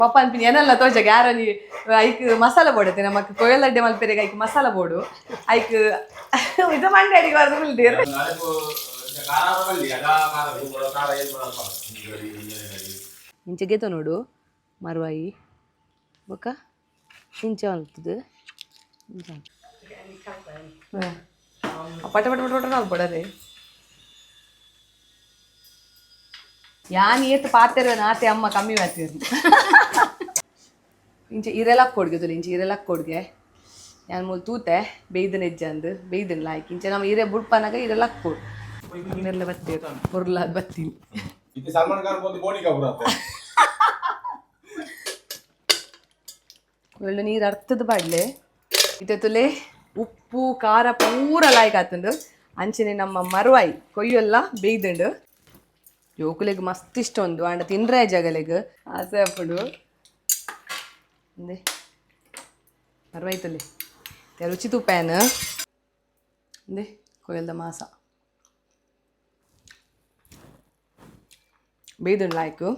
ಪಪ್ಪ ಅನ್ಪಿನಿ ಏನಲ್ಲ ತೋಜ ಗ್ಯಾರನಿ ಐಕ್ ಮಸಾಲ ಬೋಡತ್ತೆ ನಮಕ್ ಕೊಯ್ಯಲಡ್ಡೆ ಮಲ್ಪೆರೆಗೆ ಐಕ್ ಮಸಾಲ ಬೋಡು ಐಕ್ ಇದು ಮಂಡೆ ಅಡಿಗೆ ಬರ್ದು ಬಿಲ್ದಿರ್ ಇಂಚೆ ಗೆತ ನೋಡು ಮರ್ವಾಯಿ ಬೊಕ್ಕ ಇಂಚೆ ಮಲ್ತದು ಪಟ ಪಟ ಪಟ ಪಟ ನಾವು ಕೊಡದೆ ಯಾನ್ ಏತ್ ಪಾತೆರ ನಾತೆ ಅಮ್ಮ ಕಮ್ಮಿ ಮಾಡ್ತೀರಿ ಇಂಚೆ ಇರೆಲಾಕ್ ಕೊಡ್ಗೆ ಇಂಚೆ ಇರೆಲಾಕ್ ಕೊಡ್ಗೆ ಯಾನ್ ಮೂಲ್ ತೂತೆ ಬೇಯ್ದನ ಹೆಜ್ಜೆ ಅಂದು ಬೇಯ್ದನ್ ಲಾಯ್ಕ್ ಇಂಚೆ ನಮ್ಮ ಇರೆ ಬುಡ್ಪನಾಗ ಇರೆಲಾಕ್ ಕೊಡು ಇನ್ನೆಲ್ಲ ಬತ್ತೀರ ಹೊರ್ಲಾದ ಬತ್ತೀನಿ ಒಳ್ಳೆ ನೀರು ಅರ್ಥದ ಬಾಡ್ಲೆ ಇತ್ತಲೆ ಉಪ್ಪು ಖಾರ ಪೂರ ಲಾಯ್ಕ್ ಆತಂಡು ಅಂಚನೆ ನಮ್ಮ ಮರ್ವಾಯಿ ಕೊಯ್ಯೆಲ್ಲ ಬೇಯ್ದಂಡು ಯೋಕುಲೆಗ್ ಮಸ್ತ್ ಇಷ್ಟ ಒಂದು ಅಂಡ ತಿನ್ರೆ ಜಗಲೆಗ್ ಆಸೆ ಅಪ್ಪಡು ಅಂದೆ ಮರ್ವಾಯ್ತಲೆ ರುಚಿ ತುಪ್ಪಾಯನ ಅಂದೆ ಕೊಯ್ಯಲ್ದ ಮಾಸ ಬೇಯ್ದಂಡು ಲಾಯ್ಕು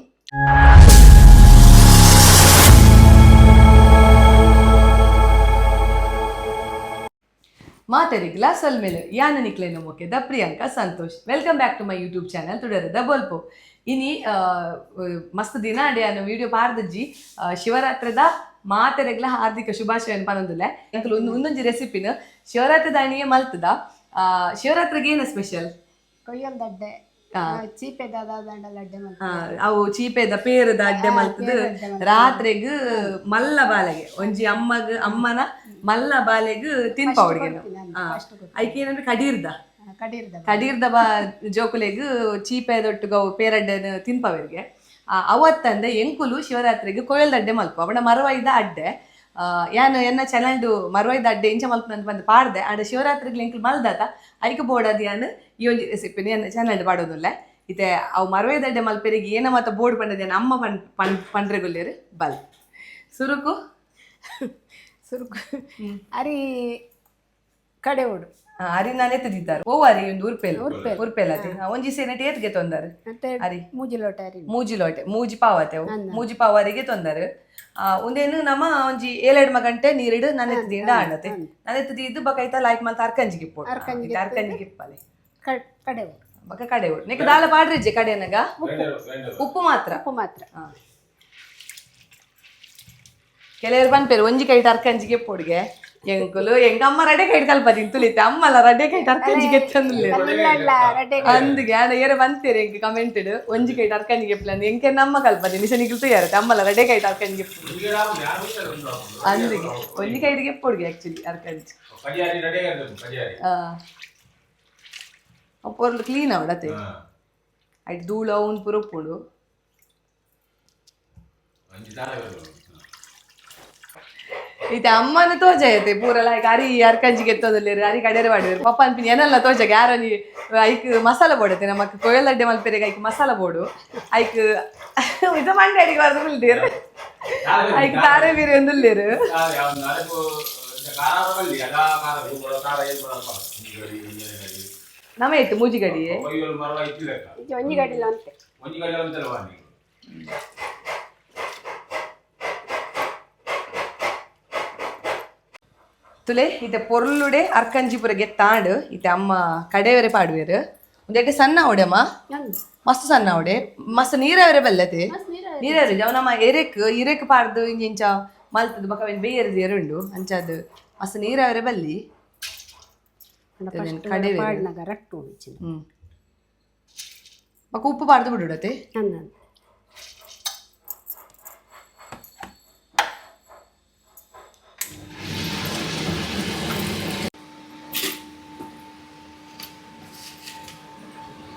ಮಾತೆರಿ ಗ್ಲಾಸ್ ಅಲ್ಮೇಲೆ ಯಾನ ನಿಕ್ಲೇನು ಮೊಕ್ಕೆ ದ Priyanka Santosh welcome back to my YouTube channel ತುಡರದ ಬೋಲ್ಪು ಇನಿ ಮಸ್ತ್ ದಿನ ಅಡೆ ಅನ್ನೋ ವಿಡಿಯೋ ಪಾರ್ದಜ್ಜಿ ಶಿವರಾತ್ರದ ಮಾತೆರೆಗ್ಲ ಹಾರ್ದಿಕ ಶುಭಾಶಯನ್ ಪನೊಂದುಲ್ಲೆ ಎಂಕಲು ಒಂದೊಂಜಿ ರೆಸಿಪಿನ ಶಿವರಾತ್ರದ ಅಣಿಗೆ ಮಲ್ತದ ಶಿವರಾತ್ರಿಗೆ ಏನು ಸ್ಪೆಷಲ್ ಕೊಯ್ಯಲ್ ದಡ್ಡೆ ಚೀಪೆದ ಅವು ಚೀಪೆದ ಪೇರದ ಅಡ್ಡೆ ಮಲ್ತದ ರಾತ್ರಿಗ್ ಮಲ್ಲ ಬಾಲೆಗೆ ಒಂಜಿ ಅಮ್ಮನ ಮಲ್ಲ ಬಾಲೆಗ್ ತಿನ್ಪವಡ್ಗೆ ಐಕೆ ಏನಂದ್ರೆ ಕಡೀರ್ದ ಜೋಕುಲೆಗ್ ಚೀಪೆದೊಟ್ಟಿಗೆ ಅವು ಪೇರಡ್ಡೆನ ತಿನ್ಪವರಿಗೆ ಅವತ್ತಂದ ಎಂಕುಲು ಶಿವರಾತ್ರಿಗೆ ಕೊಯ್ಯಲ್ದ ಅಡ್ಡೆ ಮಲ್ಪ ಅವನ ಮರವೈದ ಅಡ್ಡೆ ಯಾನು ಎನ್ನ ಚಾನಲ್ಡು ಮರವೈದ ಅಡ್ಡೆ ಇಂಚ ಮಲ್ಪನಂತ ಬಂದು ಪಾಡ್ದೆ ಆಡ ಶಿವರಾತ್ರಿಗೆ ಎಂಕುಲು ಮಲ್ದಾತ ಐಕೆ ಬೋಡದು ಯಾನು ಈ ಒಂದು ರೆಸಿಪಿನ ಎನ್ನ ಚಾನಲ್ಡು ಪಾಡೋದಿಲ್ಲ ಇತ್ತೆ ಅವು ಮರವೈದ ಅಡ್ಡೆ ಮಲ್ಪೆರಿಗೆ ಏನ ಮತ್ತು ಬೋರ್ಡ್ ಪಂಡದ ಅಮ್ಮ ಪಂಡ್ರೆಗೊಲ್ಲೇರು ಬಲ್ ಸುರುಕು ಅರಿ ಕಡೆ ಓಡು ಅರಿ ನಾನು ಎತ್ತದಿದ್ದಾರೆ ಓ ಅರಿ ಒಂದು ಉರ್ಪೆಲ ಒಂಜಿ ಸೇನೆ ಏತ್ಗೆ ತೊಂದರೆ ಅರಿ ಮೂಜಿ ಲೋಟೆ ಮೂಜಿ ಪಾವತೆ ಮೂಜಿ ಪಾವರಿಗೆ ತೊಂದರೆ ಒಂದೇನು ನಮ್ಮ ಒಂಜಿ 7 ಗಂಟೆ ನೀರಿಡು ನಾನು ಎತ್ತದಿಂದ ಆಡತೆ ನಾನು ಎತ್ತದಿದ್ದು ಬಕೈತ ಲೈಕ್ ಮಲ್ತ ಅರ್ಕಂಜಿಗೆ ಇಪ್ಪು ಅರ್ಕಂಜಿಗೆ ಇಪ್ಪಲೆ ಕಡೆ ಬಕ ಕಡೆ ಓಡು ನೆಕ್ ದಾಲ ಪಾಡ್ರಿಜ್ಜೆ ಕಡೆನಾಗ ಉಪ್ಪು ಮಾತ್ರ ಕೆಲವರು ಬಂದ್ಪೇರು ಒಂಜಿ ಕೈಟ್ ಅರ್ಕಂಜಿಗೆ ಪೊಡ್ಗೆ ಎಂಕುಲು ಎಂಗಮ್ಮ ರಡೆ ಕೈಟ್ ಕಲ್ಪದಿ ತುಲಿತೆ ಅಮ್ಮಲ್ಲ ರಡೆ ಕೈಟ್ ಅರ್ಕಂಜಿಗೆ ತಂದಿಲ್ಲ ಅಂದಿಗೆ ಆಡ ಏರ ಬಂತೇರಿ ಎಂಕ್ ಕಮೆಂಟೆಡ್ ಒಂಜಿ ಕೈಟ್ ಅರ್ಕಂಜಿಗೆ ಪ್ಲಾನ್ ಎಂಕೆ ನಮ್ಮ ಕಲ್ಪದಿ ನಿಶನಿಗೆ ತಯಾರತ್ತೆ ಅಮ್ಮಲ್ಲ ರಡೆ ಕೈಟ್ ಅರ್ಕಂಜಿಗೆ ಅಂದಿಗೆ ಒಂಜಿ ಕೈಟಿಗೆ ಪೊಡ್ಗೆ ಆಕ್ಚುಲಿ ಅರ್ಕಂಜಿ ಪೊರ್ಲು ಕ್ಲೀನ್ ಅವಡತೆ ಐಟ್ ಧೂಳ ಅವ್ನು ಪುರ ಉಪ್ಪುಂಡು ಇತ್ತೆ ಅಮ್ಮನ ತೋಜೈತೆ ಪೂರ ಲೈಕ್ ಅರಿ ಅರ್ಕಂಜಿಗೆ ಎತ್ತೋದಿಲ್ಲ ಅರಿ ಕಡೆರೆ ಮಾಡಿದ್ರು ಪಪ್ಪ ಅನ್ಪಿನಿ ಏನಲ್ಲ ತೋಜ ಗ್ಯಾರನಿ ಐಕ್ ಮಸಾಲ ಬೋಡತ್ತೆ ನಮಕ್ ಕೊಯ್ಯಲಡ್ಡೆ ಮಲ್ಪೆರೆಗೆ ಐಕ್ ಮಸಾಲ ಬೋಡು ಐಕ್ ಇದು ಮಂಡೆ ಅಡಿಗೆ ಬರ್ದು ಬಿಲ್ದಿರ್ ಐಕ್ ತಾರೆ ಬೀರೆ ಒಂದುಲ್ಲೇರು ನಮ ಇತ್ತು ಮೂಜಿ ಗಡಿ ಒಂಜಿ ಗಡಿಲ ಅಂತೆ ತುಲೆ ಇತ್ತೆ ಪೊರ್ಲುಡೆ ಅರ್ಕಂಜಿ ಪುರ ಗೆತ್ತಾಂಡು ಇತ್ತೆ ಅಮ್ಮ ಕಡೆಯವರೆ ಪಾಡುವೆರು ಒಂದೆಟ್ಟೆ ಸಣ್ಣ ಅವಡೆಮ್ಮ ಮಸ್ತ್ ಸಣ್ಣ ಅವಡೆ ಮಸ್ತ್ ನೀರವರೆ ಬಲ್ಲತೆ ನೀರವರೆ ಅವ ನಮ್ಮ ಇರೆಕ್ ಪಾಡ್ದು ಇಂಚ ಮಲ್ತದ ಬಕವೇನು ಬೇಯರದು ಎರುಂಡು ಅಂಚದು ಮಸ್ತ್ ನೀರವರೆ ಬಲ್ಲಿ ಬಕ ಉಪ್ಪು ಪಾಡ್ದು ಬಿಡುಡತೆ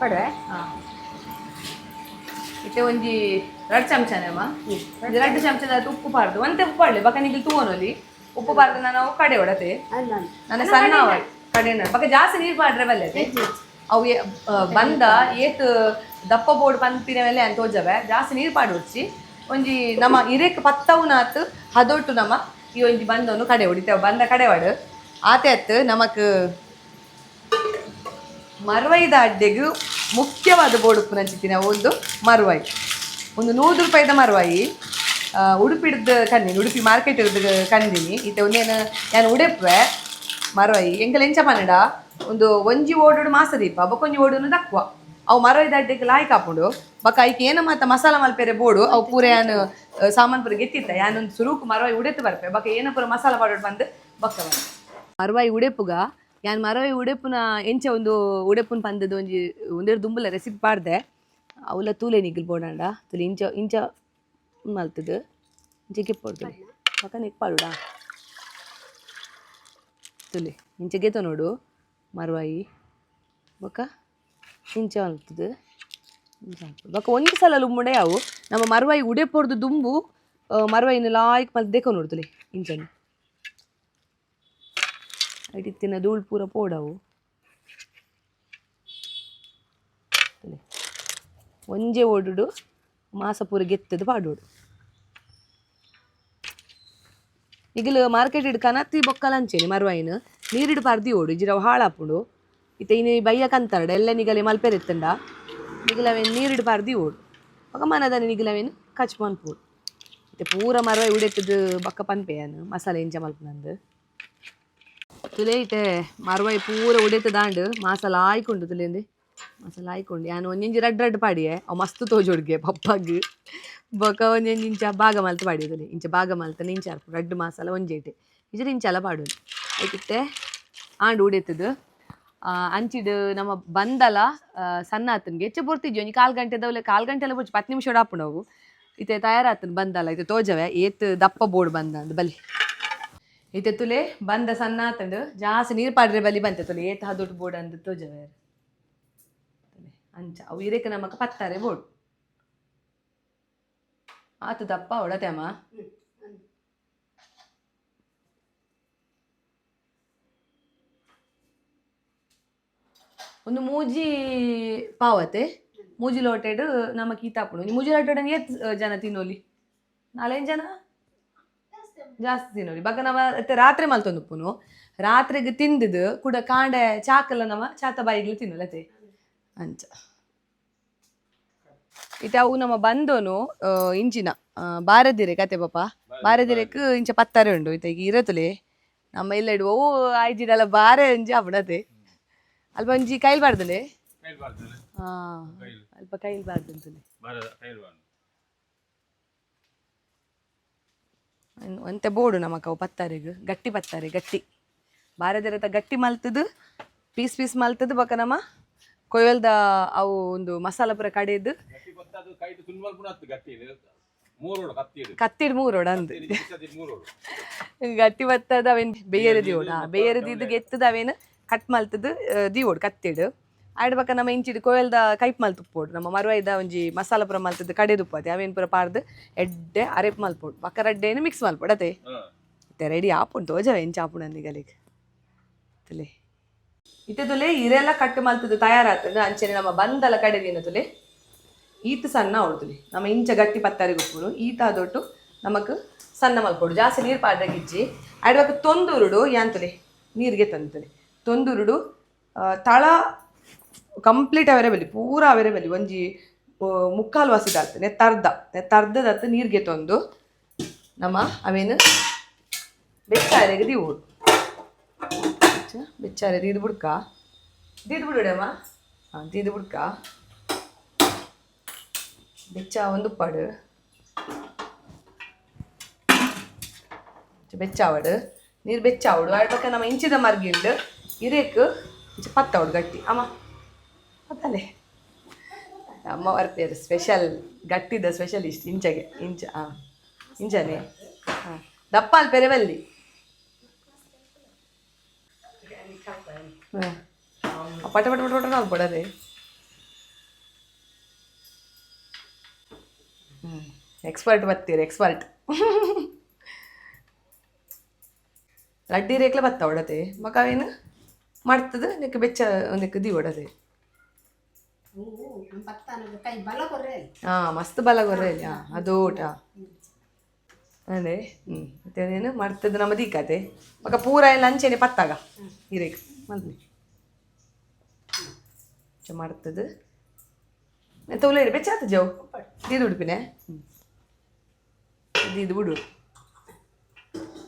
ಪಡ್ರೆ ಇತ್ತೆ ಒಂಜಿ 2 ಚಮಚನೇಮ್ಮ 2 ಚಮಚದ ಉಪ್ಪು ಪಾಡ್ದು ಒಂತೆ ಉಪ್ಪು ಪಾಡ್ಲಿ ಬಕ ನಿಗಿಲ್ ತೂವನೊಲಿ ಉಪ್ಪು ಪಾಡ್ದು ನಾನು ಕಡೆ ಹೊಡತೆ ನನ್ನ ಸಣ್ಣ ಕಡೆ ಬಕ ಜಾಸ್ತಿ ನೀರು ಪಾಡ್ರೆ ಬಲ್ಲತೆ ಅವು ಬಂದ ಏತ್ ದಪ್ಪ ಬೋರ್ಡ್ ಪಂಪಿನ ಮೇಲೆ ಅಂತ ತೋಜವೆ ಜಾಸ್ತಿ ನೀರು ಪಾಡು ಉಚ್ಚಿ ಒಂಜಿ ನಮ್ಮ ಇರೆಕ್ ಪತ್ತವನಾತ್ ಹದೊಟ್ಟು ನಮ್ಮ ಈ ಒಂಜಿ ಬಂದವನು ಕಡೆ ಹೊಡಿತೇವೆ ಬಂದ ಕಡೆ ಹೊಡು ಆತೆ ಅತ್ತು ನಮಕ್ ಮರ್ವೈದ ಅಡ್ಡೆಗೂ ಮುಖ್ಯವಾದ ಬೋಡುಪ್ಪು ನಂಚಿತ್ತಿನ ಒಂದು ಮರ್ವಾಯಿ ಒಂದು 100 ರೂಪಾಯಿದ ಮರ್ವಾಯಿ ಉಡುಪಿಡ್ದು ಕಂದಿನಿ ಉಡುಪಿ ಮಾರ್ಕೆಟ್ ಇರ್ದು ಕಂದಿನಿ ಇತ್ತೆ ಒಂದೇನು ನಾನು ಉಡುಪೆ ಮರವೈ ಎಂಕಲ್ ಎಂಚ ಪನ್ನಡ ಒಂದು ಒಂಜಿ ಓಡು ಮಾಸದೀಪ ಬೊಕೊಂಜಿ ಓಡುನು ದಕ್ಕುವ ಅವು ಮರವೈ ದಡ್ಡೆಗೆ ಲಾಯ್ಕ್ ಹಾಕೊಂಡು ಬಕ್ಕ ಐಕೆ ಏನ ಮಾತ ಮಸಾಲ ಮಲ್ಪೆರೆ ಬೋಡು ಅವು ಪೂರ ಯಾನು ಸಾಮಾನು ಪೂರ ಗೆತ್ತಿತ್ತ ಯಾನೊಂದು ಸುರುಕು ಮರವೈ ಉಡೆತ್ತು ಬರ್ಪೆ ಬಕ್ಕ ಏನ ಪೂರ ಮಸಾಲ ಪಾಡೋಡು ಬಂದು ಬಕ್ಕ ಮರವೈ ಉಡೆಪುಗ ಯಾನ್ ಮರವೈ ಉಡೆಪುನ ಎಂಚ ಒಂದು ಉಡೆಪುನ ಪಂದದ ಒಂದೆರಡು ದುಂಬುಲ ರೆಸಿಪಿ ಪಾಡ್ದೆ ಅವಲ ತೂಲೆ ನಿಗಿಲ್ ಬೋಡಾಂಡ ತುಲಿ ಇಂಚ ಇಂಚ ಮಲ್ತದು ಇಂಚ ಗೆಪ್ಪೊಡ್ದು ಬಕ್ಕ ನೆಕ್ಪಾಡುಡಾ ತುಲಿ ಇಂಚ ಗೆತ ನೋಡು ಮರವಾಯಿ ಬೊಕ್ಕ ಇಂಚ ಮಲ್ತದು ಬೊಕ್ಕ ಒಂದು ಸಲ ಲುಮ್ಮುಡೆ ಅವು ನಮ್ಮ ಮರವಾಯಿ ಉಡೆಪೊಡ್ದು ದುಂಬು ಮರವಾಯಿನ ಲಾಯ್ಕ್ ಮಲ್ತು ದೇಕೊ ನೋಡ್ತುಲಿ ಇಂಚನು ಐಟಿತ್ತಿನ ಧೂಳು ಪೂರ ಪೋಡವು ಒಂಜೆ ಓಡುಡು ಮಾಸ ಪೂರ ಗೆತ್ತದು ಪಾಡೋಡು ಈಗಲು ಮಾರ್ಕೆಟ್ ಇಡು ಕನತಿ ಬೊಕ್ಕಲಂಚೇನಿ ಮರವಾಯಿನ ನೀರಿಡು ಪರ್ದಿ ಓಡು ಇಜಿರವು ಹಾಳಾಪುಡು ಇತ್ತೆ ಇನ್ನು ಬಯ್ಯ ಕಂತಾರಡ ಎಲ್ಲ ನಿಗಲೆ ಮಲ್ಪೆರೆತ್ತಂಡ ನಿಗಲವೇನು ನೀರಿಡು ಪರ್ದಿ ಓಡು ಬೊಕ್ಕ ಮನದಾನೆ ನಿಗಲವೇನು ಕಚ್ ಪನ್ಪೋಡು ಇತ್ತೆ ಪೂರ ಮರವಾಯಿ ಉಡೆತ್ತದು ಬೊಕ್ಕ ಪನ್ಪೆಯನು ಮಸಾಲೆ ಎಂಚ ಮಲ್ಪನಂದು ತುಲೆ ಇತ್ತೆ ಮರವಾಯಿ ಪೂರ ಉಡೆತ ದಾಂಡು ಮಸಾಲ ಆಯ್ಕೊಂಡು ತುಲೇಂದು ಮಸಾಲ ಆಯ್ಕೊಂಡು ನಾನು ಒಂದಿಂಜಿ ರಡ್ಡು ಪಾಡಿಯೆ ಅವು ಮಸ್ತ್ ತೋಜೋಡ್ಗೆ ಪಪ್ಪಾಗ ಬೊಕ ಒಂದೊಂದು ಇಂಚ ಭಾಗ ಮಲ್ತು ಪಾಡಿಯೋದಲ್ಲಿ ಇಂಚ ಭಾಗ ಮಲ್ತನೆ ಇಂಚ ರಡ್ಡು ಮಸಾಲ ಒಂಜೇಟೆ ಇಜರು ಇಂಚಲ ಪಾಡೋದು ಐತಿತ್ತೆ ಆಂಡು ಉಡೆತದು ಅಂಚಿಡು ನಮ್ಮ ಬಂದಲ ಸಣ್ಣ ಆತನ್ಗೆ ಹೆಚ್ಚು ಬರ್ತಿದ್ವಿ ಒಂಜಿ 4 ಗಂಟೆದವಲೆ 4 ಗಂಟೆ ಎಲ್ಲ ಬುಚ್ಚಿ 10 ನಿಮಿಷ ಹಾಪು ನಾವು ಇತ್ತೆ ತಯಾರಾತನ್ ಬಂದಲ್ಲ ಇತ್ತೆ ತೋಜವೆ ಏತ್ ದಪ್ಪ ಬೋರ್ಡ್ ಬಂದ ಅಂದ್ ಬಲಿ ಇತ್ತೆ ತುಲೆ ಬಂದ ಸಣ್ಣ ಆತಂಡು ಜಾಸ್ತಿ ನೀರು ಪಾಡ್ರೆ ಬಲಿ ಬಂತೆ ತುಲೆ ಏತ್ ಹದೊಟ್ಟು ಬೋರ್ಡ್ ಅಂದ್ ತೋಜವೆ ಅಂಚ ಅವು ಇರೇಕ ನಮಕ ಪತ್ತಾರೆ ಬೋರ್ಡ್ ಆತು ದಪ್ಪ ಒಡತೆಮ್ಮ ಒಂದು ಮೂಜಿ ಪಾವತೆ ಮೂಜಿ ಲೋಟೆಡ್ ನಮಕ್ ಈತಾಪುಡು ಮೂಜಿ ಲೋಟೆಡ್ ಏತ್ ಜನ ತಿನ್ನೋಲಿ 4 ಜನ ಜಾಸ್ತಿ ತಿನ್ನೋಲಿ ಬಕ್ಕ ನವ ರಾತ್ರಿ ಮಲ್ತೊಂದುಪ್ಪುನು ರಾತ್ರಿಗೆ ತಿಂದಿದ್ದು ಕೂಡ ಕಾಂಡೆ ಚಾಕಲ್ಲ ನವ ಚಾತ ಬಾಯಿಗ್ಲು ತಿನ್ನೋಲತೆ ಅಂಚ ಇತ್ತೆ ಅವು ನಮ್ಮ ಬಂದೋನು ಇಂಚಿನ ಬಾರದಿರೆ ಕತೆ ಪಾಪ ಬಾರದಿರೆಕ್ ಇಂಚ ಪತ್ತಾರೆ ಉಂಡು ಇತ್ತೆ ಈಗ ಇರತುಲೆ ನಮ್ಮ ಇಲ್ಲ ಇಡುವ ಆಯ್ಜಿಡಲ್ಲ ಬಾರೆ ಅಂಜಿ ಅಪ್ಪಡತೆ ಅಲ್ಪ ಒಂಜಿ ಕೈಲ್ ಬಾರ್ದಲೆ ಅಲ್ಪ ಕೈಲ್ ಬಾರ್ದಂತಲೆ ಒಂತೆ ಬೋಡು ನಮಕ್ ಅವು ಪತ್ತಾರೆಗ್ ಗಟ್ಟಿ ಪತ್ತಾರೆ ಗಟ್ಟಿ ಬಾರದಿರತ ಗಟ್ಟಿ ಮಲ್ತದು ಪೀಸ್ ಪೀಸ್ ಮಲ್ತದು ಬಕ ನಮ್ಮ ಕೊಯ್ಯಲ್ದ ಅವು ಒಂದು ಮಸಾಲ ಪುರ ಕಡೆದು ಕತ್ತಿಡ್ 3 ರೋಡ್ ಅಂದ್ ಗಟ್ಟಿ ಬತ್ತದ ಅವೇನ್ ಬೇಯರದಿ ಓಡ ಬೇಯರದಿದ್ದು ಗೆತ್ತದ ಅವೇನು ಕಟ್ ಮಲ್ತದು ದೀವೋಡು ಕತ್ತಿಡು ಆಡ್ಬಕ್ಕ ನಮ್ಮ ಇಂಚಿಡು ಕೊಯ್ಯಲ್ದ ಕೈಪ್ ಮಲ್ತುಪ್ಪೋಡು ನಮ್ಮ ಮರುವೈದ ಒಂಜಿ ಮಸಾಲ ಪುರ ಮಲ್ತದ್ದು ಕಡೆದುಪ್ಪದೆ ಅವೇನು ಪುರ ಪಾಡ್ದು ಎಡ್ಡೆ ಅರೆಪ್ ಮಲ್ಪೋಡು ಬಕ್ಕ ರಡ್ಡೇನು ಮಿಕ್ಸ್ ಮಲ್ಪೋಡು ಅದೇ ಇತ್ತೆ ರೆಡಿ ಆಪುಂಡು ತೋಜವೆ ಎಂಚ ಆಪುಂಡು ಅಂದಿಗಲಿಗೆ ತುಲೆ ಇತ್ತೆ ತುಲೆ ಇರೆಲ್ಲ ಕಟ್ಟು ಮಲ್ತದ್ದು ತಯಾರಾತಂದು ಅಂಚನೆ ನಮ್ಮ ಬಂದಲ ಕಡೆದಿನ ತುಲೆ ಈತ ಸಣ್ಣ ಅವಡ್ತುಲಿ ನಮ್ಮ ಇಂಚ ಗಟ್ಟಿ ಪತ್ತಾರಿಗೆ ಉಪ್ಪುಡು ಈತ ಅದೊಟ್ಟು ನಮಕ್ ಸಣ್ಣ ಮಲ್ಪೋಡು ಜಾಸ್ತಿ ನೀರು ಪಾಡ್ದಾಗಿಜ್ಜಿ ಆಡ್ಬಕ್ಕ ತೊಂದೂರುಡು ಯಾಂತುಲೆ ನೀರಿಗೆ ತಂತುಲೆ ತೊಂದೂರುಡು ತಳ ಕಂಪ್ಲೀಟ್ ಅವೈಲೇಬಲ್ ಪೂರ ಅವೈಲೇಬಲ್ ಒಂಜಿ 3/4 ವಾಸಿದಾತು ನೆತ್ತರ್ಧದತ್ತು ನೀರಿಗೆ ತೊಂದು ನಮ್ಮ ಅವೇನು ಬೆಚ್ಚಾರೆಗೆ ದೀವೋಡು ಬೆಚ್ಚಾರೆ ದೀದು ಬುಡ್ಕ ದೀದು ಬಿಡುಡಮ್ಮ ದೀದು ಬುಡ್ಕ ಬೆಚ್ಚ ಒಂದು ಪಾಡು ಬೆಚ್ಚಾವಡು ನೀರು ಬೆಚ್ಚಾವಡು ಆಡ್ಬೇಕ ನಮ್ಮ ಇಂಚಿದ ಮರ್ಗಿಂಡು ಇರೇಕ್ ಇಂಚ ಪತ್ತವಡು ಗಟ್ಟಿ ಅಮ್ಮ ಪತ್ತಲೆ ಅಮ್ಮ ವರ್ಪೇರು ಸ್ಪೆಷಲ್ ಗಟ್ಟಿದ ಸ್ಪೆಷಲಿಸ್ಟ್ ಇಂಚಗೆ ಇಂಚ ಇಂಚನೆ ದಪ್ಪ ಅಲ್ಪೆರೆ ಬಲ್ಲಿ ಪಟ ಪಟ ಪಟ ಪಟ ಅಲ್ಪಡದೆ ಎಕ್ಸ್ಪರ್ಟ್ ಬರ್ತೀರಿ ಎಕ್ಸ್ಪರ್ಟ್ ಲಡ್ಡಿ ರೇಕ್ಲೆ ಬತ್ತ ಹೊಡತೆ ಮಗ ಅವೇನು ಮಾಡ್ತದೆ ನೆಕ್ ಬೆಚ್ಚ ಒಂದಕ್ಕೆ ದಿ ಹೊಡದೆ ಮಸ್ತ್ ಬಲ ಗೊರ್ರೆ ಅದು ಊಟ ಅದೇ ಮತ್ತೇನೇನು ಮಾಡ್ತದೆ ನಮ್ಮ ದೀಕತೆ ಮಗ ಪೂರ ಎಲ್ಲ ಅಂಚೆನೆ ಪತ್ತಾಗ ಹಿರೇಕ್ ಮಲ್ಪಿ ಮಾಡ್ತದೆ ತೋಲೆ ಬೆಚ್ಚಾತ ಜವ್ ದೀದು ಉಡುಪಿನೇ ಇದು ಬಿಡು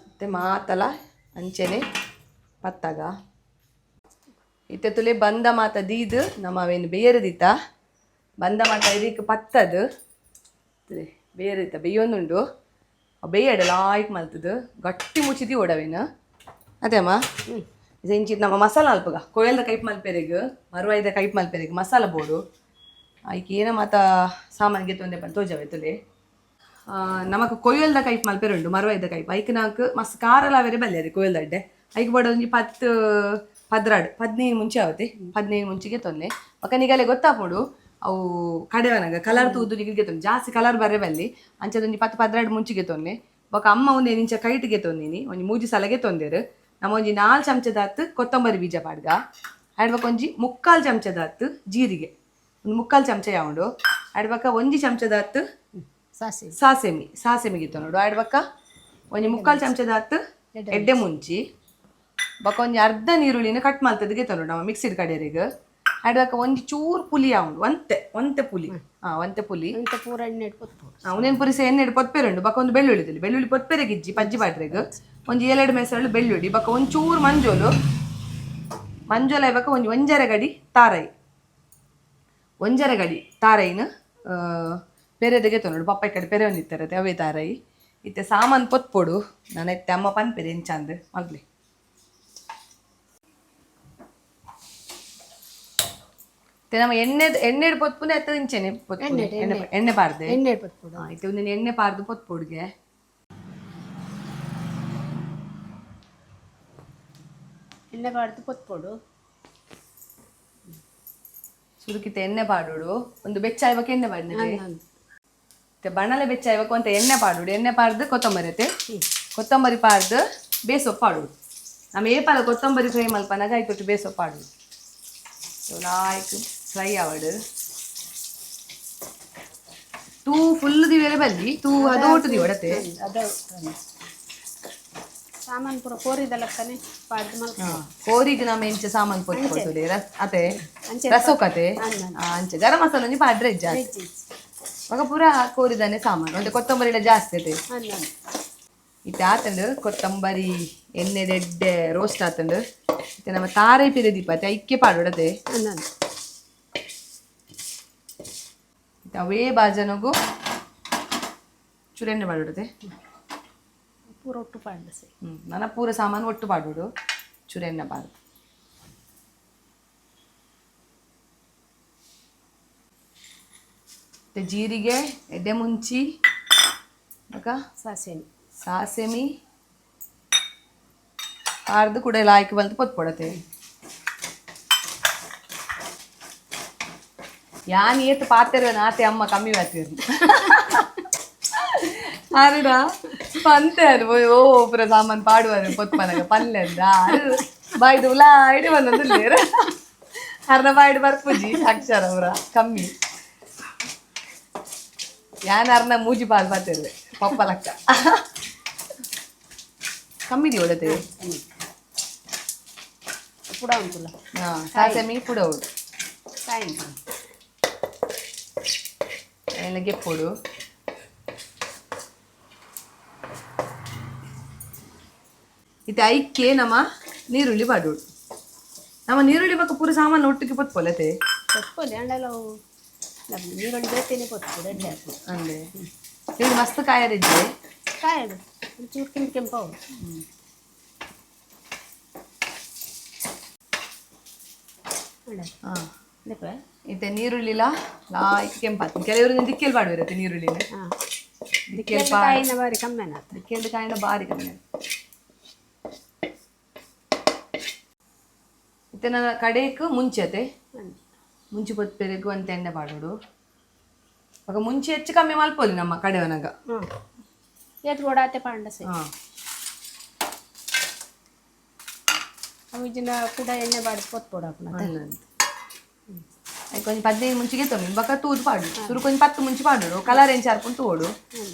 ಮತ್ತೆ ಮಾತಲ ಅಂಚೆನೆ ಪತ್ತಾಗ ಇತ್ತೆ ತುಲೆ ಬಂದ ಮಾತ ದೀದು ನಮ್ಮವೇನು ಬೇಯರದಿತ್ತ ಬಂದ ಮಾತ ಇದಕ್ಕೆ ಪತ್ತದು ಬೇಯರಿತ್ತ ಬೇಯೊಂದುಂಡು ಬೇಯಡ ಲಾಯ್ಕ್ ಮಲ್ತದು ಗಟ್ಟಿ ಮುಚ್ಚಿದಿ ಓಡವೇನು ಅದೇ ಅಮ್ಮ ಇಂಚಿ ನಮ್ಮ ಮಸಾಲ ಅಲ್ಪಗ ಕೊಯ್ಲ್ದ ಕೈಪ್ ಮಲ್ಪೆರೆಗ್ ಮರುವಾಯ್ದ ಕೈಪ್ ಮಲ್ಪೆರೆಗ್ ಮಸಾಲ ಬೋಡು ಆಯ್ಕೆ ಏನ ಮಾತ ಸಾಮಾನಿಗೆ ತೊಂದೆ ಬಂದು ತೋಜವೆ ತುಲೆ ನಮಕ್ ಕೊಯ್ಯಲ್ದ ಕೈಪ್ ಮಲ್ಪೆರುಂಡು ಮರುವಾಯ್ದ ಕೈಪ್ ಐಕ್ ನಾಕ್ ಮಸ್ತ್ ಕಾರಲಾವೇರೆ ಬಲ್ಲೆರಿ ಕೊಯ್ಲ್ದಡ್ಡೆ ಐಕ್ ಬೋಡ ಒಂಜಿ 15 ಮುಂಚೆ ಆವತ್ತೆ 15 ಮುಂಚಿಗೆ ತೊಂದೆ ಅಕ್ಕ ನಿಗಲೆ ಗೊತ್ತಾಪೋಡು ಅವು ಕಡೆವನಗ ಕಲರ್ ತೂದು ನಿಗಲಿಗೆ ತೊಂದೆ ಜಾಸ್ತಿ ಕಲರ್ ಬರೇ ಬಲ್ಲಿ ಅಂಚದೊಂಜಿ 10-12 ಮುಂಚಿಗೆ ತೊಂದೆ ಬೊಕ ಅಮ್ಮ ಒಂದೇ ನಿಂಚ ಕೈಟಿಗೆ ತೊಂದಿನಿ ಒಂಜಿ 3 ಸಲಗೆ ತೊಂದೇರು ನಮ್ಮ ಒಂಜಿ 4 ಚಮಚದಾತ್ ಕೊತ್ತಂಬರಿ ಬೀಜ ಪಾಡ್ಗ ಆಡ್ಬಕ ಒಂಜಿ 3/4 ಚಮಚದಾತ್ ಜೀರಿಗೆ ಒಂದು 3/4 ಚಮಚ ಯಾವುದು ಆಡ್ಬಕ ಒಂಜಿ ಚಮಚದಾತ್ ಸಾಸೆಮಿಗಿತ್ತು ನೋಡು ಆಡ್ಬಕ ಒಂಜಿ 3/4 ಚಮಚದಾತ್ ಎಡ್ಡೆ ಮುಂಚಿ ಬಕ ಒಂಜಿ ಅರ್ಧ ನೀರುಳ್ಳಿನ ಕಟ್ ಮಲ್ತದಿಗೆ ತೊಂಡು ನಮ್ಮ ಮಿಕ್ಸಿಡ್ ಕಡೆಯರಿಗೆ ಆಡ್ಬಕ ಒಂಜಿ ಚೂರು ಪುಲಿ ಯಾವುದು ಒಂತೆ ಪುಲಿ ಒಂತೆ ಪುಲಿ ಪೂರ ಎಣ್ಣೆ ಅವನೇನು ಪುರಿಸ ಎಣ್ಣೆ ಪೊತ್ಪೆರುಂಡು ಬಕ ಒಂದು ಬೆಳ್ಳುಳ್ಳಿ ಪೊತ್ಪೆರೆಗೆ ಇಜ್ಜಿ ಪಜ್ಜಿ ಬಾಟ್ರೆಗ್ ಒಂಜಿ 7 ಮೆಸಳು ಬೆಳ್ಳುಳ್ಳಿ ಬಕ ಒಂಚೂರು ಮಂಜೋಲು ಇವಾಗ ಒಂಜರ ಗಡಿ ತಾರೈನ ಪೆರೆದಗೆ ತೊಂಡು ಪಪ್ಪ ಈ ಕಡೆ ಪೆರೆ ಒಂದಿತ್ತಾರತೆ ಅವೇ ತಾರೈ ಇತ್ತೆ ಸಾಮಾನು ಪೊತ್ಪೊಡು ನಾನು ಇತ್ತೆ ಅಮ್ಮ ಪನ್ಪೆರೆ ಎಂಚಂದು ಮಗ್ಲಿ ನಮ್ಮ ಎಣ್ಣೆ ಪೊತ್ಪುನೆ ಅತ್ತ ಇಂಚೆನೆ ಎಣ್ಣೆ ಪಾರ್ದೆ ಇತ್ತೆ ಒಂದು ಎಣ್ಣೆ ಪಾರ್ದು ಪೊತ್ಪೊಡ್ಗೆ ಎಣ್ಣೆ ಪಾಡ್ದು ಪೊತ್ಪೊಡು ಸುರುಕಿತ ಎಣ್ಣೆ ಪಾಡೋಡು ಒಂದು ಬೆಚ್ಚ ಇವಾಗ ಎಣ್ಣೆ ಪಾಡಿನ ಬಣ್ಣಲೆ ಬೆಚ್ಚ ಇವಾಗ ಅಂತ ಎಣ್ಣೆ ಪಾಡೋಡು ಎಣ್ಣೆ ಪಾಡ್ದು ಕೊತ್ತಂಬರಿ ಪಾಡ್ದು ಬೇಸೊಪ್ಪು ಪಾಡೋಡು ನಮ್ಮ ಏಪಾಲ ಕೊತ್ತಂಬರಿ ಫ್ರೈ ಮಲ್ಪನಾಗ ಆಯ್ತು ಬೇಸೊಪ್ಪು ಪಾಡೋಡು ಲಾಯ್ಕ್ ಫ್ರೈ ಆವಡು ತೂ ಫುಲ್ ದಿವೇಲೆ ಬಲ್ಲಿ ತೂ ಅದೋಟು ದಿ ಒಡತೆ ಸಾಮಾನು ಪೂರ ಕೋರಿದಲ್ಲಕ್ಕನೆ ಪಾಡ್ದು ಮಲ್ಪ ಕೋರಿಗೆ ನಮ್ಮ ಎಂಚ ಸಾಮಾನು ಪೊತ್ಕೊಳ್ತದೆ ಅತೆ ರಸೋಕತೆ ಅಂಚೆ ಗರಂ ಮಸಾಲ ಒಂಜಿ ಪಾಡ್ರೆ ಜಾಸ್ತಿ ಮಗ ಪೂರ ಕೋರಿದಾನೆ ಸಾಮಾನು ಒಂದು ಕೊತ್ತಂಬರಿ ಜಾಸ್ತಿ ಅತೆ ಇತ್ತೆ ಆತಂಡು ಕೊತ್ತಂಬರಿ ಎಣ್ಣೆ ಎಡ್ಡೆ ರೋಸ್ಟ್ ಆತಂಡು ಇತ್ತೆ ನಮ್ಮ ತಾರೆ ಪಿರೆ ದೀಪ ಐಕ್ಯ ಪಾಡೋಡತೆ ಅವೇ ಬಾಜನಗೂ ಚೂರೆಣ್ಣೆ ಪಾಡೋಡತೆ ಪೂರ ಒಟ್ಟು ಪಾಡ್ದು ನನ್ನ ಪೂರ ಸಾಮಾನು ಒಟ್ಟು ಪಾಡೋಡು ಚೂರೆಣ್ಣೆ ಪಾಡು ಜೀರಿಗೆ ಎಡ್ಡೆ ಮುಂಚಿ ಸಾಸೆಮಿ ಪಾಡ್ದು ಕೂಡ ಲಾಯ್ಕೆ ಬಂದು ಪೊತ್ಪೊಡತೆ ಯಾನ್ ಏತ್ ಪಾತೆರ ನಾತೆ ಅಮ್ಮ ಕಮ್ಮಿ ಮಾಡ್ತೀರಿ ಆರಿಡ ಪಂತೆ ಅದು ಓ ಪೂರ ಸಾಮಾನು ಪಾಡುವರು ಪೊತ್ಪನಗ ಪಲ್ಲೆ ಬಾಯ್ದು ಉಲಾಯ್ಡು ಬಂದದ್ದು ಲೇರ ಅರ್ಧ ಬಾಯ್ಡು ಬರ್ಪುಜಿ ಅಕ್ಷರ ಪೂರ ಕಮ್ಮಿ ಯಾನ್ ಅರ್ನ ಮೂಜಿ ಪಾಲ್ ಪಾತಿರ್ವೆ ಪಪ್ಪ ಲಕ್ಕ ಕಮ್ಮಿ ದಿ ಒಡತೆ ಪುಡ ಉಂಟುಲ್ಲ ಸಾಸೆಮಿ ಪುಡ ಉಡು ಎಲ್ಲ ಗೆಪ್ಪೊಡು ಇದು ಐಕ್ಕೆ ನಮ್ಮ ನೀರುಳ್ಳಿ ಪಾಡೋಡು ನಮ್ಮ ನೀರುಳ್ಳಿ ಬಕ್ಕ ಪೂರ ಸಾಮಾನು ಒಟ್ಟಿಗೆ ಪೊತ್ಪೊಲತೆ ನೀರುಳ್ಳಿ ಬೇತೇನೆ ಪೊತ್ಪೊಡು ಎಡ್ಡೆ ಅಂದ್ರೆ ಇದು ಮಸ್ತ್ ಕಾಯರಿದ್ದೆ ಕಾಯದು ಒಂಚೂರು ಕೆಂಪು ಇತ್ತೆ ನೀರುಳ್ಳಿಲ ಲಾಯ್ಕ್ ಕೆಂಪಾತು ಕೆಲವರು ದಿಕ್ಕೆಲ್ ಪಾಡುವಿರತ್ತೆ ನೀರುಳ್ಳಿನ ಕಾಯಿನ ಬಾರಿ ಕಮ್ಮಿ ದಿಕ್ಕೆಲ್ದ ಕಾಯಿನ ಬಾರಿ ಕಮ್ಮಿ ಇತ್ತೆ ನನ್ನ ಕಡೆಕ್ ಮುಂಚೆತೆ ಮುಂಚೆ ಪೊತ್ಪೆರೆಗೂ ಅಂತ ಎಣ್ಣೆ ಪಾಡೋಡು ಆಗ ಮುಂಚೆ ಹೆಚ್ಚು ಕಮ್ಮಿ ಮಲ್ಪೋಲಿ ನಮ್ಮ ಕಡೆವನಾಗ ಏತ್ಗೋಡಾತೆ ಪಾಂಡಸೆ ಅವಿಜಿನ ಕೂಡ ಎಣ್ಣೆ ಬಾಡಿ ಪೊತ್ಪೊಡಪ್ಪ కొంచెం 15 ಮುಂಚಿಗೆ ತೊಂದು ಬಕ್ಕ ತೂದು ಪಾಡು ಸುರು కొంచెం 10 ಮುಂಚಿ ಪಾಡು ಕಲರ್ ಏನ್ ಚಾರ್ಪುಂಟು ತೋಡು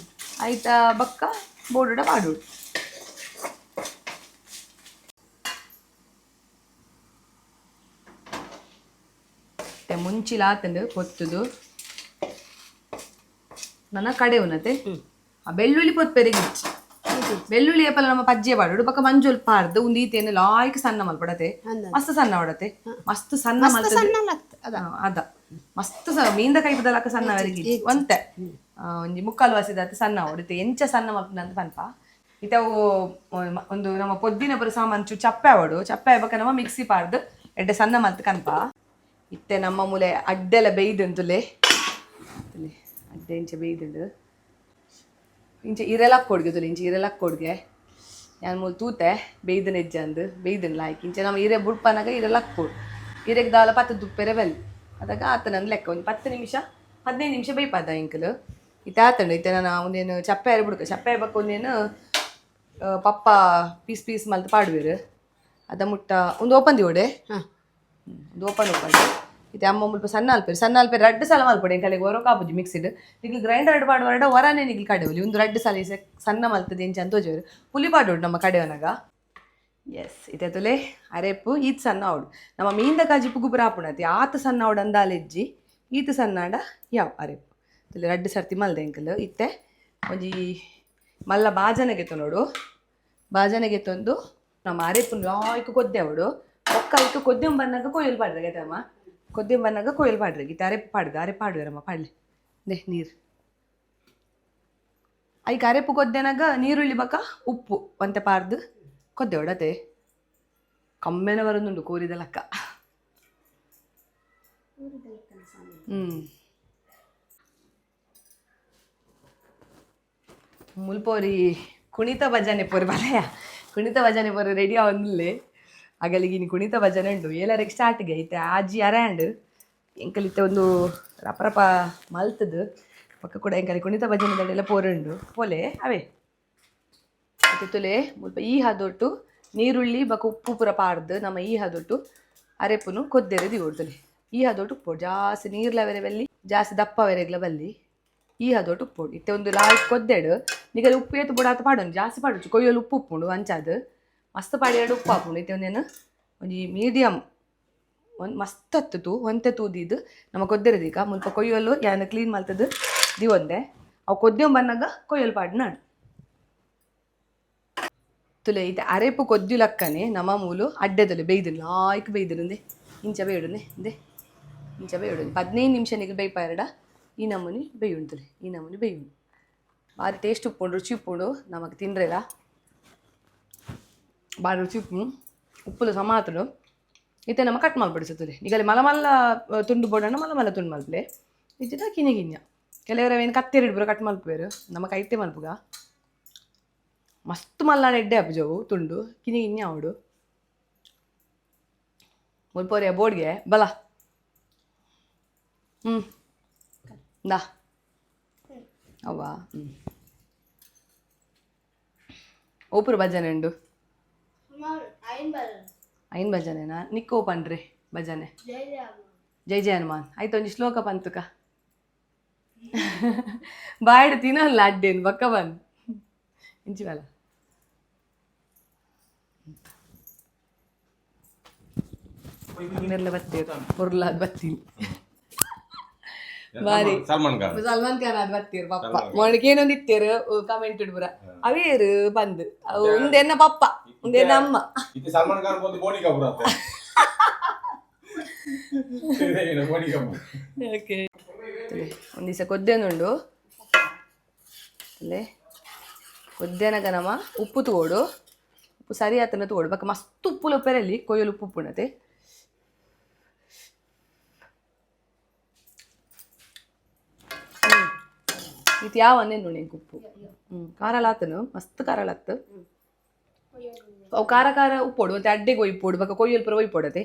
ಆಯ್ತಾ ಬಕ್ಕ ಬೋಡುಡ ಪಾಡು ಮುಂಚಿಲಾತಂಡು ಪೊತ್ತುದು ನನ್ನ ಕಡೆ ಉನ್ನತೆ ಆ ಬೆಳ್ಳುಳ್ಳಿ ಪೊತ್ಪೆರೆಗಿಚ್ಚಿ ಬೆಳ್ಳುಳ್ಳಿ ಏಪಲ ನಮ್ಮ ಪಜ್ಜೆ ಪಾಡೋಡು ಬೊಕ ಮಂಜೋಲ್ ಪಾರ್ದು ಒಂದು ಈತೇನು ಲಾಯ್ಕ್ ಸಣ್ಣ ಮಲ್ಪಡತೆ ಮಸ್ತ್ ಸಣ್ಣ ಹೊಡತೆ ಮಸ್ತ್ ಸಣ್ಣ ಮಲ್ತದೆ ಅದ ಮಸ್ತ್ ಮೀಂದ ಕೈಪದಲಕ ಸಣ್ಣ ವರೆಗಿ ಒಂತೆ ಒಂಜಿ ಮುಕ್ಕಾಲು ವಾಸಿದಾತ ಸಣ್ಣ ಹೊಡತೆ ಎಂಚ ಸಣ್ಣ ಮಲ್ಪನ ಅಂತ ಪನ್ಪ ಇತವು ಒಂದು ನಮ್ಮ ಪೊದ್ದಿನ ಬರೋ ಸಾಮಾನು ಚಪ್ಪೆ ಅವಡು ಚಪ್ಪೆ ಆಯ್ಬಕ ನಮ್ಮ ಮಿಕ್ಸಿ ಪಾರ್ದು ಎಡ್ಡೆ ಸಣ್ಣ ಮಲ್ತ್ ಕನ್ಪ ಇತ್ತೆ ನಮ್ಮ ಮೂಲೆ ಅಡ್ಡೆಲ್ಲ ಬೇಯ್ದುಂತುಲೆ ಅಡ್ಡೆ ಇಂಚ ಬೇಯ್ದುಂಡು ಇಂಚ ಇರೆಲಕ್ ಕೊಡ್ಗೆ ಇಂಚ ಇರೆಲಕ್ ಕೊಡ್ಗೆ ನಾನು ಮೂಲ ತೂತೆ ಬೇಯ್ದನ ಹೆಜ್ಜೆ ಅಂದು ಬೇಯ್ದನ್ ಲಾಯ್ಕ್ ಇಂಚ ನಮ್ಮ ಇರೆ ಬುಡ್ಪನಾಗ ಇರೆಲಕ್ ಕೊಡು ಇರೆಗೆ ದಾಲ ಪತ್ತು ದುಪ್ಪೆರೆ ಬೆಲ್ ಅದಾಗ ಆತನಂದು ಲೆಕ್ಕ ಒಂದು 10 ನಿಮಿಷ 15 ನಿಮಿಷ ಬೇಯ್ಪದ ಇಂಕಲು ಇತ್ತೆ ಆತಂಡು ಇತ್ತೆ ನಾನು ಒಂದೇನು ಚಪ್ಪೆ ಅರೆ ಬಿಡ್ಕ ಚಪ್ಪೆ ಅರ್ಬಕ್ಕೆ ಒಂದೇನು ಪಪ್ಪ ಪೀಸ್ ಮಲ್ತು ಪಾಡುವೇರು ಅದ ಮುಟ್ಟ ಒಂದು ಓಪನ್ ದಿವಡೆ ಒಂದು ಓಪನ್ ಇದು ಅಮ್ಮ ಮುಲ್ಪ ಸಣ್ಣ ಅಲ್ಪೇರು 2 ಸಲ ಮಲ್ಪಡೆ ಕಲೆಗೆ ಹೊರ ಕಾಪುಜಿ ಮಿಕ್ಸಿಡ್ ನಿಗ್ಲಿ ಗ್ರೈಂಡರ್ ಪಾಡುವರಡ ಹೊರನೇ ನಿಗ್ಲಿ ಕಡೆವಲಿ ಒಂದು 2 ಸಲ ಸಣ್ಣ ಮಲ್ತದೆ ಎಂಚ ಅಂತೋಜವರು ಪುಲಿ ಪಾಡೋಡು ನಮ್ಮ ಕಡೆಯವನಾಗ ಎಸ್ ಇತ್ತೆ ತುಲೆ ಅರೆಪ್ಪು ಈತ್ ಸಣ್ಣ ಅವಡು ನಮ್ಮ ಮೀಂದ ಕಾಜಿ ಪುಗುಪುರ ಹಾಪುಣತಿ ಆತ ಸಣ್ಣ ಅವಡು ಅಂದಾಲೆಜ್ಜಿ ಈತ ಸಣ್ಣಾಡ ಯಾವ ಅರೆಪ್ಪು ತುಲೆ 2 ಸರ್ತಿ ಮಲ್ದೆ ಎಂಕಲು ಇತ್ತೆ ಒಂಜಿ ಮಲ್ಲ ಬಾಜನೆಗೆ ನೋಡು ಬಾಜನೆಗೆ ತಂದು ನಮ್ಮ ಅರೆಪ್ಪು ಲಾಯ್ಕು ಕೊದ್ದೆ ಅವಡು ಒಕ್ಕಾಯ್ತು ಕೊದ್ದೆ ಬನ್ನಾಗ ಕೊಯ್ಯಲು ಪಾಡ್ರೆ ಗೈತಮ್ಮ ಕೊದ್ದೆ ಬನ್ನಾಗ ಕೊಯ್ಯಲು ಪಾಡ್ರೆ ಗೀತ ಅರೆ ಪಾಡುವೆರಮ್ಮ ಪಾಡ್ಲೆ ದೇ ನೀರು ಐಕ ಅರೆಪ್ಪು ಕೊದ್ದೆನಾಗ ನೀರುಳ್ಳಿ ಬಕ ಉಪ್ಪು ಒಂತೆ ಪಾರ್ದು ಕೊದ್ದೆ ಹೊಡತೆ ಕಮ್ಮೆನ ಬರೋದುಂಡು ಕೋರಿದ ಲೆಕ್ಕ ಮುಲ್ಪೋರಿ ಕುಣಿತ ಭಜನೆ ಪೋರಿ ಬಲೆಯ ಕುಣಿತ ಭಜನೆ ಪೋರಿ ರೆಡಿ ಆವನ್ನುಲ್ಲೆ ಆಗಲಿಗೆ ಇನ್ನು ಕುಣಿತ ಭಜನೆ ಉಂಟು ಏಳರೆಗೆ ಸ್ಟಾರ್ಟ್ಗೆ ಐತೆ ಆಜಿ ಅರ್ಯಾಂಡ್ ಎಂಕಲಿತ್ತೆ ಒಂದು ರಪ ಮಲ್ತದು ಪಕ್ಕ ಕೂಡ ಎಂಕಲಿ ಕುಣಿತ ಭಜನೆ ದಂಡೆಲ್ಲ ಪೋರುಂಡು ಪೋಲೆ ಅವೇ ತುಲೆ ಮುಲ್ಪ ಈ ಹದೊಟ್ಟು ನೀರುಳ್ಳಿ ಬಕ ಉಪ್ಪು ಪೂರ ಪಾಡ್ದು ನಮ್ಮ ಈ ಹದೊಟ್ಟು ಅರೆಪ್ಪುನು ಕೊದ್ದೆರೆ ದಿಗೋಡ್ತಲೆ ಈ ಹದೊಟ್ಟು ಉಪ್ಪು ಜಾಸ್ತಿ ನೀರ್ಲವೆರೆ ಬಲ್ಲಿ ಜಾಸ್ತಿ ದಪ್ಪವೆರೆಗ್ಲ ಬಲ್ಲಿ ಈ ಹದೊಟ್ಟು ಉಪ್ಪು ಇತ್ತೆ ಒಂದು ಲಾಯ್ ಕೊದ್ದೆಡು ನಿಗಲ್ಲಿ ಉಪ್ಪು ಏತು ಬುಡಾತ ಪಾಡೋನು ಜಾಸ್ತಿ ಪಾಡೋಚು ಕೊಯ್ಯಲು ಉಪ್ಪು ಉಪ್ಪುಂಡು ಅಂಚಾದು ಮಸ್ತ್ ಪಾಡಿ 2 ಉಪ್ಪು ಹಾಕೊಂಡು ಇತ್ತೆ ಒಂದೇನು ಒಂಜಿ ಮೀಡಿಯಮ್ ಒಂದು ಮಸ್ತ್ ಹತ್ತು ಒಂತೆ ತೂದಿದ್ದು ನಮ್ಮ ಕೊದ್ದೆರದೀಗ ಮುಲ್ಪ ಕೊಯ್ಯಲು ಯಾನ ಕ್ಲೀನ್ ಮಲ್ತದ್ದು ದಿವೊಂದೆ ಅವು ಕೊದ್ದೆ ಬನ್ನಾಗ ಕೊಯ್ಯಲು ಪಾಡು ನಾಡು ತುಲೆ ಇದು ಅರೆಪ್ಪು ಕೊದ್ದು ಲಕ್ಕನೆ ನಮ್ಮ ಮೂಲು ಅಡ್ಡೆದಲೆ ಬೇಯ್ದನು ಲಾಯ್ಕ್ ಬೇಯ್ದನುಂದೆ ಇಂಚ ಬೇಯುಡುನೆ ಇಂದೆ ಇಂಚ ಬೇಯುಡು 15 ನಿಮಿಷ ನಿಗಲು ಬೇಯ್ಪಾರಡ ಈ ನಮೂನಿ ಬೇಯುಂಡು ತುಲೆ ಈ ನಮೂನಿ ಬೇಯುಂಡು ಭಾರಿ ಟೇಸ್ಟ್ ಉಪ್ಪುಂಡು ರುಚಿ ಉಪ್ಪುಂಡು ನಮಗೆ ತಿಂದ್ರೆಲ್ಲ ಭಾರಿ ರುಚಿ ಉಪ್ಪುಲು ಸಮಾತನು ಇತ್ತೆ ನಮ್ಮ ಕಟ್ ಮಲ್ಪಡಿಸುತ್ತದೆ ಈಗಲೇ ಮಲ್ಲ ತುಂಡು ಬೋಡಣ್ಣ ಮಲ್ಲ ತುಂಡು ಮಲ್ಪಲೆ ಇದ್ದಿದ್ದ ಗಿನ್ಯ ಕೆಲವರವೇನು ಕತ್ತೆರಡು ಬರೋ ಕಟ್ ಮಲ್ಪೇರು ನಮ್ಮ ಕೈತೆ ಮಲ್ಪುಗ ಮಸ್ತ್ ಮಲ್ಲಾಡ ಎಡ್ಡೆ ಅಪ್ಪಜವು ತುಂಡು ಗಿನ್ಯ ಅವಡು ಮುಲ್ಪೋರಿಯ ಬೋರ್ಡ್ಗೆ ಬಲ ದಾ ಅವ್ವ ಓಪುರು ಭಜನೆ ಉಂಡು ಐನ್ ಭಜನೆನಾ ನಿಕ್ಕೋ ಪನ್ರಿ ಭಜನೆ ಜೈ ಜಯ ಹನುಮಾನ್ ಆಯ್ತು ಒಂಜಿ ಶ್ಲೋಕ ಪಂತುಕ ಬಾಯ್ಡು ತಿನ್ನಲ್ಲ ಅಡ್ಡೇನು ಬಕ್ಕ ಬಂದು ಇಂಚಿವಲ್ಲ ಇನ್ನೆಲ್ಲ ಬತ್ತೀರು ಪೊರ್ಲಾದ್ ಬತ್ತೀನಿ ಬಾರಿ ಸಲ್ಮಾನ್ ಖಾನ್ ಅದು ಬತ್ತೀರು ಪಪ್ಪ ಮೊಣಕೇನೊಂದು ಇತ್ತೇರು ಕಮೆಂಟ್ ಇಡ್ಬುರ ಅವೇರು ಬಂದು ಒಂದೇನ ಪಪ್ಪ ಒಂದೇನ ಅಮ್ಮ ಸಲ್ಮಾನ್ ಖಾನ್ ಬಂದು ಮೋನಿಕಾ ಬರುತ್ತೆ ಓಕೆ ಒಂದು ದಿವಸ ಕೊದ್ದೇನುಂಡು ಅಲ್ಲೇ ಕೊದ್ದೇನಗ ನಮ್ಮ ಉಪ್ಪು ತಗೋಡು ಉಪ್ಪು ಸರಿ ಆತನ ತಗೋಡು ಬಕ್ಕ ಮಸ್ತ್ ಉಪ್ಪುಲ ಉಪ್ಪೆರಲ್ಲಿ ಕೊಯ್ಯಲು ಉಪ್ಪು ಉಪ್ಪುಣತೆ ಇದು ಯಾವ ಅನ್ನೇನು ನೋಡಿ ಉಪ್ಪು ಖಾರಲಾತನು ಮಸ್ತ್ ಖಾರಲಾತು ಅವು ಖಾರ ಉಪ್ಪೋಡು ಮತ್ತೆ ಅಡ್ಡೆಗೆ ಒಯ್ಪೋಡು ಬಕ್ಕ ಕೊಯ್ಯಲು ಪುರ ಒಯ್ಪೋಡತೆ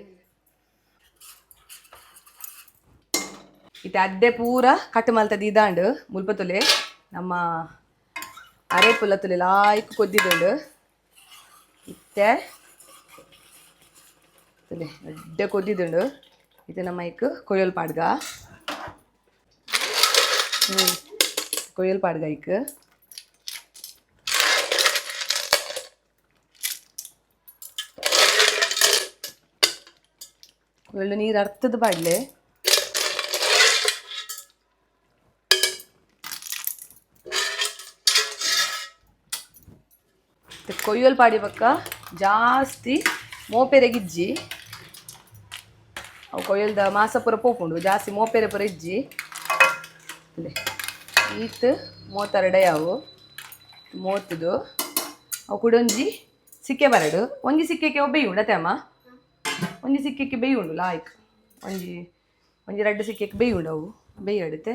ಇತ್ತೆ ಅಡ್ಡೆ ಪೂರ ಕಟ್ಟು ಮಲ್ತದ ಇದಾಂಡು ಮುಲ್ಪ ತುಲೆ ನಮ್ಮ ಅರೆ ಪುಲ್ಲ ತುಲೆ ಲಾಯ್ಕ್ ಕೊದ್ದಿದುಂಡು ಇತ್ತೆ ತುಲೆ ಅಡ್ಡೆ ಕೊದ್ದಿದುಂಡು ಇದು ನಮ್ಮ ಐಕ್ ಕೊಯ್ಯಲ್ ಪಾಡ್ಗ ಕೊಯ್ಯಲ್ ಪಾಡ್ಗ ಐಕ್ ಒಳ್ಳೆ ನೀರು ಅರ್ಥದ ಪಾಡ್ಲೆ ಕೊಯ್ಯಲ್ ಪಾಡಿ ಬಕ್ಕ ಜಾಸ್ತಿ ಮೋಪೆರೆಗಿಜ್ಜಿ ಅವು ಕೊಯ್ಯಲ್ದ ಮಾಸ ಪೂರ ಪೋಪುಂಡು ಜಾಸ್ತಿ ಮೋಪೆರೆ ಪೂರ ಇಜ್ಜಿ ಈತ್ ಮೋತರಡೆ ಅವು ಮೋತುದು ಅವು ಕುಡೊಂಜಿ ಸಿಕ್ಕೆ ಬರಡು ಒಂಜಿ ಸಿಕ್ಕೆಗೆ ಬೇಯುಂಡು ಅತ್ತೆ ಅಮ್ಮ ಒಂಜಿ ಸಿಕ್ಕೆಗೆ ಬೇಯುಂಡು ಲಾಯ್ಕ್ ಒಂಜಿ ಒಂಜಿ 2 ಸಿಕ್ಕೆಗೆ ಬೇಯುಂಡು ಅವು ಬೇಯಡುತ್ತೆ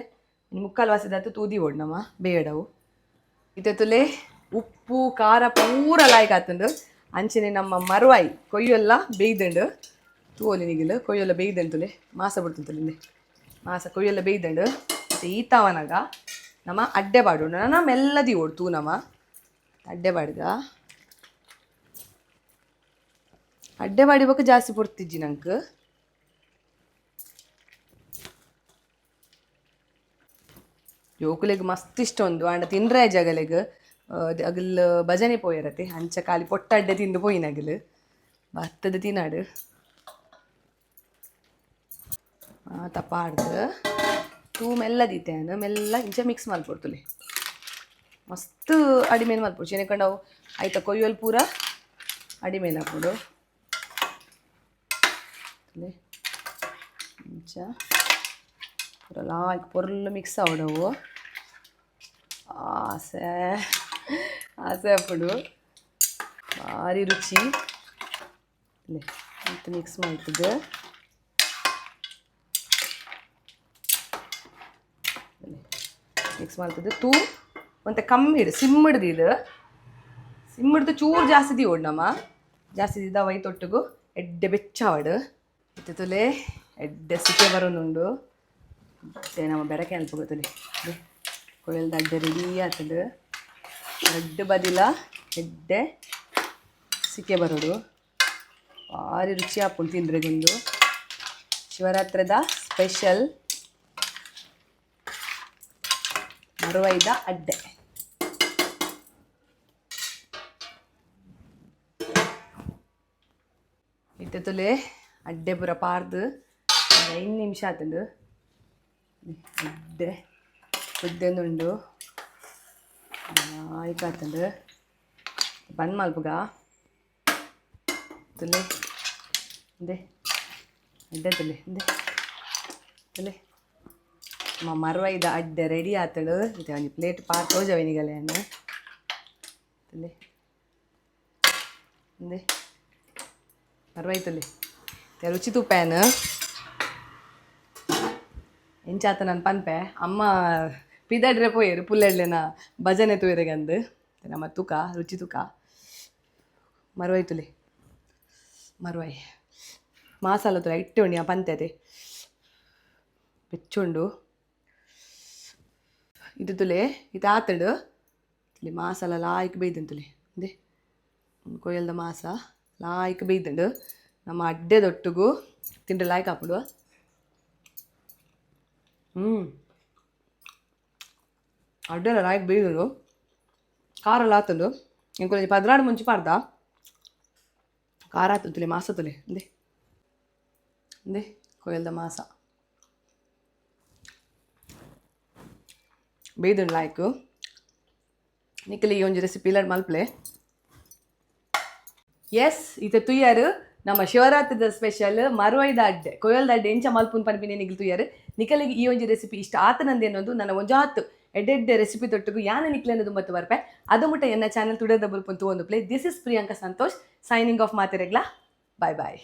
ಮುಕ್ಕಾಲು ವಾಸದಾತು ತೂದಿ ಓಡ್ನಮ್ಮ ಬೇಯಡವು ಇತ್ತುಲೆ ಉಪ್ಪು ಖಾರ ಪೂರ ಲಾಯ್ಕ್ ಆತುಂಡು ಅಂಚನೆ ನಮ್ಮ ಮರುವಾಯಿ ಕೊಯ್ಯೆಲ್ಲ ಬೇಯ್ದಂಡು ತೂವೊಲಿ ನಿಗಿಲು ಕೊಯ್ಯೆಲ್ಲ ಬೇಯ್ದಂತುಲೆ ಮಾಸ ಬಿಡ್ತುಂತುಲೆ ಮಾಸ ಕೊಯ್ಯೆಲ್ಲ ಬೇಯ್ದಂಡು ಮತ್ತು ಈತಾವನಾಗ ನಮ್ಮ ಅಡ್ಡೆ ಬಾಡು ನನ್ನ ಮೆಲ್ಲದಿ ಓಡು ತೂ ನಮ್ಮ ಅಡ್ಡೆ ಬಾಡ್ಗ ಅಡ್ಡೆ ಬಾಡಿಬೇಕು ಜಾಸ್ತಿ ಪೊಡ್ತಿಜ್ಜಿ ನಂಗೆ ಜೋಕುಲೆಗ್ ಮಸ್ತ್ ಇಷ್ಟ ಒಂದು ಆಂಡ ತಿನ್ರೆ ಜಗಲೆಗ್ ಅಗಲ್ ಭಜನೆ ಪೋಯರತೆ ಅಂಚ ಖಾಲಿ ಪೊಟ್ಟಡ್ಡೆ ತಿಂದು ಪೋಯಿನಗಲ್ ಭತ್ತದ ತಿನ್ನಾಡು ತಪ್ಪಾಡ್ದು ತೂ ಮೆಲ್ಲದಿತ್ತೇನು ಮೆಲ್ಲ ಇಂಚ ಮಿಕ್ಸ್ ಮಲ್ಪೊಡ್ತುಲೆ ಮಸ್ತ್ ಅಡಿಮೇಲೆ ಮಲ್ಪೊಡು ಚೆನ್ನಕಂಡು ಅವು ಆಯ್ತಾ ಕೊಯ್ಯಲ್ ಪೂರ ಅಡಿಮೇಲೆ ಹಾಕ್ಬಿಡು ಇಂಚ ಪೂರ ಲಾಯ್ಕ್ ಪೊರ್ಲು ಮಿಕ್ಸ್ ಆವಡವು ಆಸೆ ಆಸೆ ಹಾಕ್ಬಿಡು ಭಾರಿ ರುಚಿ ಮತ್ತು ಮಿಕ್ಸ್ ಮಾಡ್ತಿದ್ದೆ ಮಿಕ್ಸ್ ಮಾಡ್ತಿದ್ದೆ ತೂ ಮತ್ತು ಕಮ್ಮಿ ಇಡು ಸಿಮ್ಮಿಡ್ದು ಇದು ಸಿಮ್ಮಿಡ್ದು ಚೂರು ಜಾಸ್ತಿ ದಿವೋಡು ನಮ್ಮ ಜಾಸ್ತಿ ದಿದ ವೈ ತೊಟ್ಟಿಗೂ ಎಡ್ಡೆ ಬೆಚ್ಚಾವಡು ಇತ್ತುಲೆ ಎಡ್ಡೆ ಸಿಕ್ಕೆ ಬರೋನುಂಡು ಮತ್ತೆ ನಮ್ಮ ಬೆರಕೆ ಅನ್ಕೋತದೆ ಕೊಯ್ಯಲ್ದ ಅಡ್ಡೆ ರೆಡಿ ಆಗ್ತದೆ ದೊಡ್ಡ ಬದಿಲ ಎಡ್ಡೆ ಸಿಕ್ಕೆ ಬರೋದು ಭಾರಿ ರುಚಿ ಹಾಕೊಂಡು ತಿಂದ್ರೆಗೊಂದು ಶಿವರಾತ್ರಿದ ಸ್ಪೆಷಲ್ ಮರುವೈದ ಅಡ್ಡೆ ಇತ್ತುಲೆ ಅಡ್ಡೆ ಪೂರ ಪಾರ್ದು 5 ನಿಮಿಷ ಆತಂಡು ಅಡ್ಡೆ ಕುದ್ದೆಂದುಂಡು ಆಯ್ಕಾತಂಡು ಬಂದ್ ಮಲ್ಪುಗ ತುಲೆ ಇಂದೆ ಅಡ್ಡೆ ತುಲೆ ಇಂದೆ ತುಲೆ ಮರುವೈದ ಅಡ್ಡೆ ರೆಡಿ ಆತಳು ಇದು ಒಂದು ಪ್ಲೇಟ್ ಪಾರ್ ತೋಜವೆನಿಗಲೆ ಅನ್ನು ತುಲೆ ಇಂದೆ ಮರುವೈತುಲೆ ರುಚಿ ತುಪ್ಪೇನು ಎಂಚಾತ ನಾನು ಪನ್ಪೆ ಅಮ್ಮ ಪಿದಡ್ರೆ ಪೋಯರು ಪುಲ್ಲೆಡ್ಲೆನ ಭಜನೆ ತೂಯರೆಗಂದು ನಮ್ಮ ತೂಕ ರುಚಿ ತೂಕ ಮರುವೈತುಲೆ ಮರುವಾಯಿ ಮಾಸಾಲ ತುಲ ಇಟ್ಟೆ ಉಂಡಿ ಆ ಪಂತೆದೆ ಬೆಚ್ಚುಂಡು ಇದು ತುಲೆ ಇದು ಆತಡು ಇಲ್ಲಿ ಮಾಸಾಲ ಲಾಯ್ಕ್ ಬೇಯ್ದಂತುಲೆ ಇಂದೆ ಕೊಯ್ಯಲ್ದ ಮಾಸ ಲಾಯ್ಕ್ ಬೇಯ್ದಂಡು ನಮ್ಮ ಅಡ್ಡೆ ದೊಟ್ಟುಗು ತಿಂಡ್ರೆ ಲಾಯ್ಕ್ ಹಾಕ್ಬಿಡುವ ಅಡ್ಡೆಲ್ಲ ಲಾಯ್ಕ್ ಬೇಯ್ದು ಖಾರ ಎಲ್ಲ ಆತಂಡು ಇಂಕೊಂಚ 16 ಮುಂಚೆ ಪಾರ್ದ ಖಾರ ಆತಂತುಲೆ ಮಾಸ ತುಲೆ ಇಂದೆ ಇಂದೆ ಕೊಯ್ಯಲ್ದ ಮಾಸ ಬೇಯ್ದು ಲಾಯ್ಕು ನಿಕ್ಕಲಿ ಈ ಒಂಜಿ ರೆಸಿಪಿ ಇಲ್ಲಡ್ ಮಲ್ಪಲೆ ಎಸ್ ಇದು ತುಯ್ಯಾರು ನಮ್ಮ ಶಿವರಾತ್ರಿದ ಸ್ಪೆಷಲ್ ಮರುವೈದ ಅಡ್ಡೆ ಕೊಯ್ಯಲ್ದ ಅಡ್ಡೆ ಎಂಚ ಮಲ್ಪುನ್ ಪನ್ಪಿನೇ ನಿಗಿಲ್ ತುಯ್ಯಾರು ನಿಕಲಿಗೆ ಈ ಒಂಜಿ ರೆಸಿಪಿ ಇಷ್ಟ ಆತನಂದು ಅನ್ನೋದು ನನ್ನ ಒಂಜಾತು ಎಡ್ಡೆಡ್ಡೆ ರೆಸಿಪಿ ತೊಟ್ಟುಗು ಯಾನ ನಿಕ್ಲೆ ಅನ್ನೋದು ಮತ್ತು ಬರ್ಪೆ ಅದು ಮುಟ್ಟ ಎನ್ನ ಚಾನಲ್ ತುಡದ ಬುಲ್ಪುಂತು ಒಂದು play this is Priyanka Santosh signing off ಮಾತೆರೆಗ್ಲಾ ಬಾಯ್ ಬಾಯ್